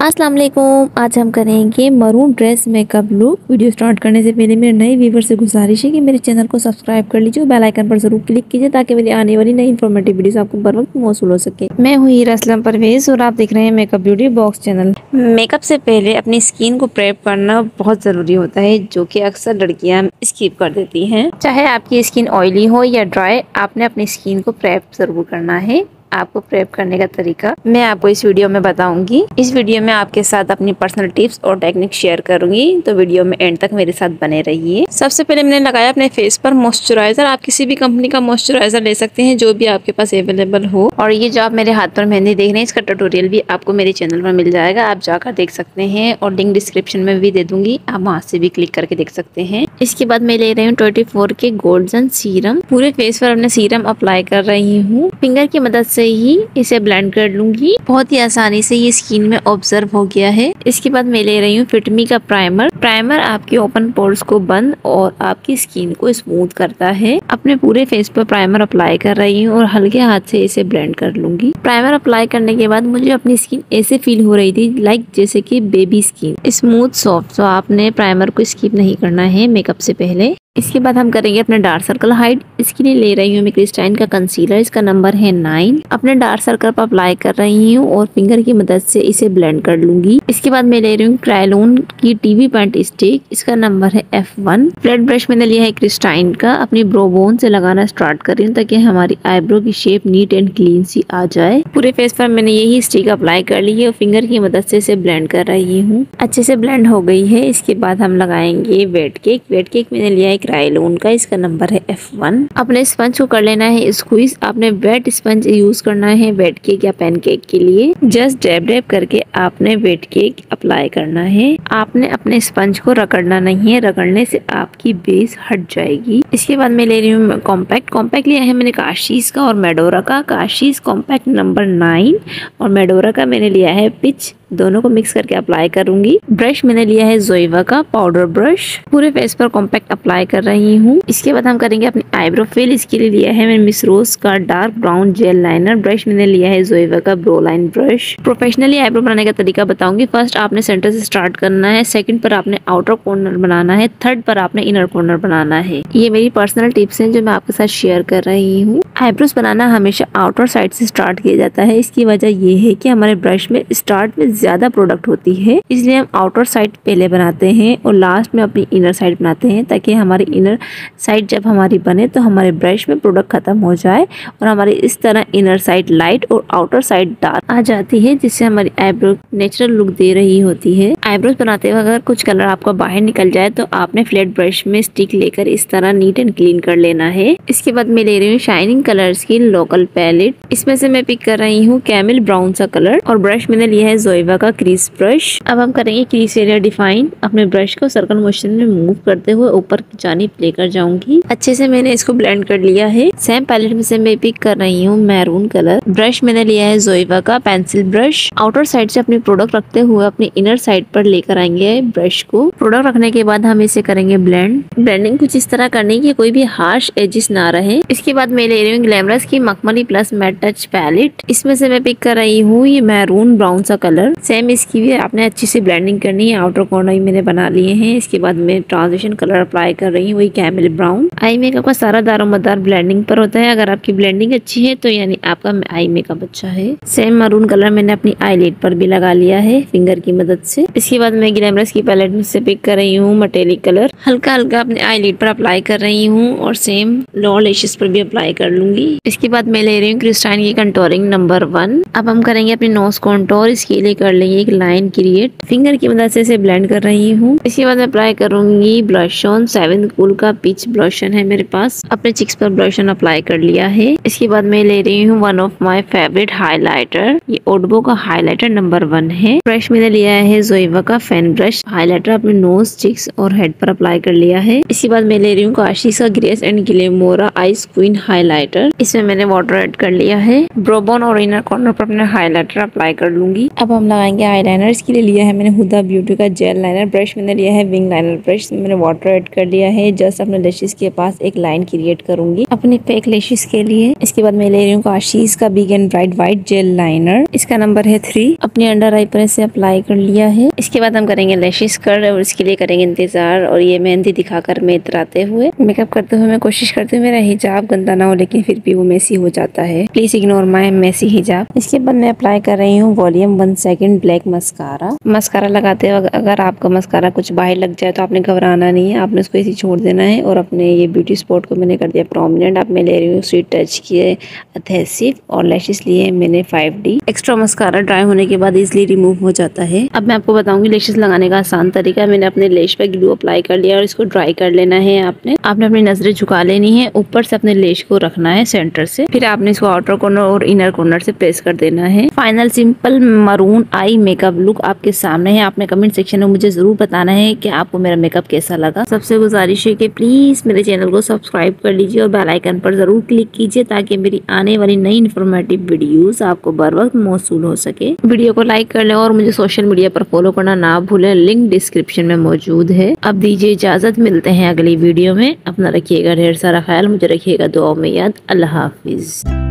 अस्सलाम वालेकुम। आज हम करेंगे maroon dress makeup look. Video start करने से पहले मेरे नए व्यूवर से गुजारिश है कि मेरे चैनल को सब्सक्राइब कर लीजिए, बेल आइकन पर जरूर क्लिक कीजिए ताकि मेरी आने वाली नई इन्फॉर्मेटिव वीडियोस आपको बर वक्त मौसूल हो सके। मैं हूँ हीरा असलम परवेज और आप देख रहे हैं makeup beauty box channel. Makeup से पहले अपनी स्किन को प्रेप करना बहुत ज़रूरी होता है, जो कि अक्सर लड़कियाँ स्किप कर देती हैं। चाहे आपकी स्किन ऑयली हो या ड्राई, आपने अपनी स्किन को प्रेप ज़रूर करना है। आपको प्रेप करने का तरीका मैं आपको इस वीडियो में बताऊंगी। इस वीडियो में आपके साथ अपनी पर्सनल टिप्स और टेक्निक शेयर करूंगी, तो वीडियो में एंड तक मेरे साथ बने रहिए। सबसे पहले मैंने लगाया अपने फेस पर मॉइस्चराइजर। आप किसी भी कंपनी का मॉइस्चराइजर ले सकते हैं, जो भी आपके पास अवेलेबल हो। और ये जो आप मेरे हाथ पर मेहंदी देख रहे हैं, इसका ट्यूटोरियल भी आपको मेरे चैनल पर मिल जाएगा, आप जाकर देख सकते हैं और लिंक डिस्क्रिप्शन में भी दे दूंगी, आप वहाँ से भी क्लिक करके देख सकते हैं। इसके बाद मैं ले रही हूँ 24 के गोल्डन सीरम। पूरे फेस पर अपने सीरम अप्लाई कर रही हूँ। फिंगर की मदद से ही इसे ब्लेंड कर लूंगी। बहुत ही आसानी से ये स्किन में ऑब्जर्व हो गया है। इसके बाद मैं ले रही हूँ फिटमी का प्राइमर। प्राइमर आपके ओपन पोर्स को बंद और आपकी स्किन को स्मूथ करता है। अपने पूरे फेस पर प्राइमर अप्लाई कर रही हूँ और हल्के हाथ से इसे ब्लेंड कर लूंगी। प्राइमर अप्लाई करने के बाद मुझे अपनी स्किन ऐसे फील हो रही थी लाइक जैसे कि बेबी स्किन, स्मूथ सॉफ्ट। तो आपने प्राइमर को स्किप नहीं करना है मेकअप से पहले। इसके बाद हम करेंगे अपने डार्क सर्कल हाइड। इसके लिए ले रही हूँ मैं क्रिस्टाइन का कंसीलर, इसका नंबर है 9। अपने डार्क सर्कल पर अप्लाई कर रही हूँ और फिंगर की मदद से इसे ब्लेंड कर लूंगी। इसके बाद मैं ले रही हूँ क्रायोलॉन की टीवी पॉइंट स्टिक, इसका नंबर है F1। फ्लैट ब्रश मैंने लिया है क्रिस्टाइन का। अपनी ब्रो बोन से लगाना स्टार्ट कर रही हूँ ताकि हमारी आईब्रो की शेप नीट एंड क्लीन सी आ जाए। पूरे फेस पर मैंने यही स्टिक अप्लाई कर ली है और फिंगर की मदद से इसे ब्लेंड कर रही हूँ। अच्छे से ब्लेंड हो गई है। इसके बाद हम लगाएंगे वेट केक। वेट केक मैंने लिया है क्रायोलॉन का, इसका नंबर है F1। अपने स्पंज को कर लेना है स्क्वीज। आपने वेट स्पंज यूज करना है वेट केक या पैनकेक के लिए। जस्ट डैब डैब करके आपने वेट केक अप्लाई करना है। आपने अपने स्पंज को रगड़ना नहीं है, रगड़ने से आपकी बेस हट जाएगी। इसके बाद मैं ले रही हूँ कॉम्पैक्ट। कॉम्पैक्ट लिया है मैंने काशीज का और मेडोरा का। काशीज कॉम्पैक्ट नंबर 9 और मेडोरा का मैंने लिया है पिच। दोनों को मिक्स करके अप्लाई करूंगी। ब्रश मैंने लिया है जोइवा का पाउडर ब्रश। पूरे फेस पर कॉम्पैक्ट अप्लाई कर रही हूँ। इसके बाद हम करेंगे अपनी आईब्रो फिल। इसके लिए लिया है मैंने मिस रोज का dark brown jail liner. Brush मैंने लिया है जोइवा का bro line brush. Professionally eyebrow बनाने का तरीका बताऊंगी। फर्स्ट आपने सेंटर से स्टार्ट करना है, सेकंड पर आपने आउटर कॉर्नर बनाना है, थर्ड पर आपने इनर कॉर्नर बनाना है। ये मेरी पर्सनल टिप्स हैं जो मैं आपके साथ शेयर कर रही हूँ। आईब्रोज बनाना हमेशा आउटर साइड से स्टार्ट किया जाता है। इसकी वजह ये है कि हमारे ब्रश में स्टार्ट में ज्यादा प्रोडक्ट होती है, इसलिए हम आउटर साइड पहले बनाते हैं और लास्ट में अपनी इनर साइड बनाते हैं, ताकि हमारी इनर साइड जब हमारी बने तो हमारे ब्रश में प्रोडक्ट खत्म हो जाए और हमारी इस तरह इनर साइड लाइट और आउटर साइड डार्क आ जाती है, जिससे हमारी आईब्रो नेचुरल लुक दे रही होती है। आईब्रोज बनाते वक्त अगर कुछ कलर आपका बाहर निकल जाए तो आपने फ्लैट ब्रश में स्टिक लेकर इस तरह नीट एंड क्लीन कर लेना है। इसके बाद मैं ले रही हूँ शाइनिंग कलर्स की लोकल पैलेट। इसमें से मैं पिक कर रही हूँ कैमल ब्राउन सा कलर और ब्रश मैंने लिया है जोइवा का क्रीज ब्रश। अब हम करेंगे क्रीज एरिया डिफाइन। अपने ब्रश को सर्कल मोशन में मूव करते हुए ऊपर की जानिब लेकर जाऊंगी। अच्छे से मैंने इसको ब्लेंड कर लिया है। सेम पैलेट में से मैं पिक कर रही हूँ मैरून कलर। ब्रश मैंने लिया है जोइवा का पेंसिल ब्रश। आउटर साइड से अपनी प्रोडक्ट रखते हुए अपनी इनर साइड पर लेकर आएंगे ब्रश को। प्रोडक्ट रखने के बाद हम इसे करेंगे ब्लेंड। ब्लेंडिंग कुछ इस तरह करनी कि कोई भी हार्श एजेस ना रहे। इसके बाद मैं ले रही हूँ ग्लैमरस की मखमली प्लस मैट टच पैलेट। इसमें से मैं पिक कर रही हूँ ये मैरून ब्राउन सा कलर। सेम इसकी भी आपने अच्छी से ब्लेंडिंग करनी है। आउटर कॉर्नर मैंने बना लिए हैं। इसके बाद मैं ट्रांजिशन कलर अप्लाई कर रही हूँ, वही कैमल ब्राउन। आई मेकअप का सारा दारोमदार ब्लेंडिंग पर होता है। अगर आपकी ब्लेंडिंग अच्छी है तो यानी आपका आई मेकअप अच्छा है। सेम मैरून कलर मैंने अपनी आईलिड पर भी लगा लिया है फिंगर की मदद से। इसके बाद मैं ग्लैमरस की पैलेट में से पिक कर रही हूँ मटेलिक कलर। हल्का हल्का अपने आईलिड पर अप्लाई कर रही हूँ और सेम लोअर लैशेस पर भी अप्लाई कर लूंगी। इसके बाद मैं ले रही हूँ क्रिस्टाइन की कंटोरिंग नंबर 1। अब हम करेंगे अपने नोज कॉन्टोर। इसके लिए कर लेंगे एक लाइन क्रिएट। फिंगर की मदद से इसे ब्लेंड कर रही हूँ। इसके बाद मैं अप्लाई करूंगी ब्लश ऑन। 7 कूल का पिच ब्लश ऑन है मेरे पास। अपने चिक्स पर ब्लश ऑन अप्लाई कर लिया है। इसके बाद मैं ले रही हूँ one of my favourite highlighter. ये ओडबो का हाइलाइटर नंबर 1 है। ब्रश मैंने लिया है जोइवा लाइवा का फैन ब्रश हाइलाइटर अपने नोज, चिक्स और हेड पर अप्लाई कर लिया है। इसके बाद मैं ले रही हूँ काशीस का grace and glamora ice queen highlighter. इसमें मैंने वाटर ऐड कर लिया है। ब्रोबोन और इनर कॉर्नर पर अपने हाइलाइटर अप्लाई कर लूंगी। अब हम लगाएंगे आईलाइनर। इसके लिए लिया है मैंने हुदा ब्यूटी का जेल लाइनर। ब्रश मैंने लिया है विंग लाइनर ब्रश। मैंने वाटर ऐड कर लिया है। जस्ट अपने लैशेस के पास एक लाइन क्रिएट करूंगी अपने फेक लैशेस के लिए। इसके बाद मैं ले रही हूँ काशीस का big and bright white jail liner. इसका नंबर है 3। अपने अंडर आई पर से अप्लाई कर लिया है। इसके बाद हम करेंगे लैशेस कट और इसके लिए करेंगे इंतजार। और ये मेहंदी दिखाकर मैं इतराते हुए मेकअप करते हुए मैं कोशिश करती हूँ मेरा हिजाब गंदा ना हो, लेकिन फिर भी वो मेसी हो जाता है। प्लीज इग्नोर माय मेसी हिजाब। इसके बाद मैं अप्लाई कर रही हूँ volume 1 second black mascara. Mascara लगाते वक्त अगर आपका मस्कारा कुछ बाहर लग जाए तो आपने घबराना नहीं है, आपने उसको ऐसे छोड़ देना है। और अपने ये ब्यूटी स्पॉट को मैंने कर दिया प्रोमिनेंट। अब मैं ले रही हूँ स्वीट टच की एडहेसिव और लैशेस लिए मैंने 5D। एक्स्ट्रा मस्कारा ड्राई होने के बाद इजिली रिमूव हो जाता है। अब मैं आपको बताऊंगी लैशेस लगाने का आसान तरीका। मैंने अपने लैश पे ग्लू अप्लाई कर लिया और इसको ड्राई कर लेना है। आपने अपनी नजरें झुका लेनी है, ऊपर से अपने लैश को रखना है सेंटर से, फिर आपने इसको आउटर कॉर्नर और इनर कॉर्नर से प्रेस कर देना है। Final simple maroon eye makeup look आपके सामने है। आपने कमेंट सेक्शन में मुझे जरूर बताना है कि आपको मेरा मेकअप कैसा लगा। सबसे गुजारिश है कि प्लीज मेरे चैनल को सब्सक्राइब कर लीजिए और बेल आइकन पर जरूर क्लिक कीजिए ताकि मेरी आने वाली नई इन्फॉर्मेटिव वीडियोस आपको बर वक्त मौसूल हो सके। वीडियो को लाइक कर लें और मुझे सोशल मीडिया पर फॉलो करना ना भूलें, लिंक डिस्क्रिप्शन में मौजूद है। अब दीजिए इजाजत, मिलते हैं अगली वीडियो में। अपना रखिएगा ढेर सारा ख्याल, मुझे रखिएगा दुआ में याद। अल्लाह हाफिज।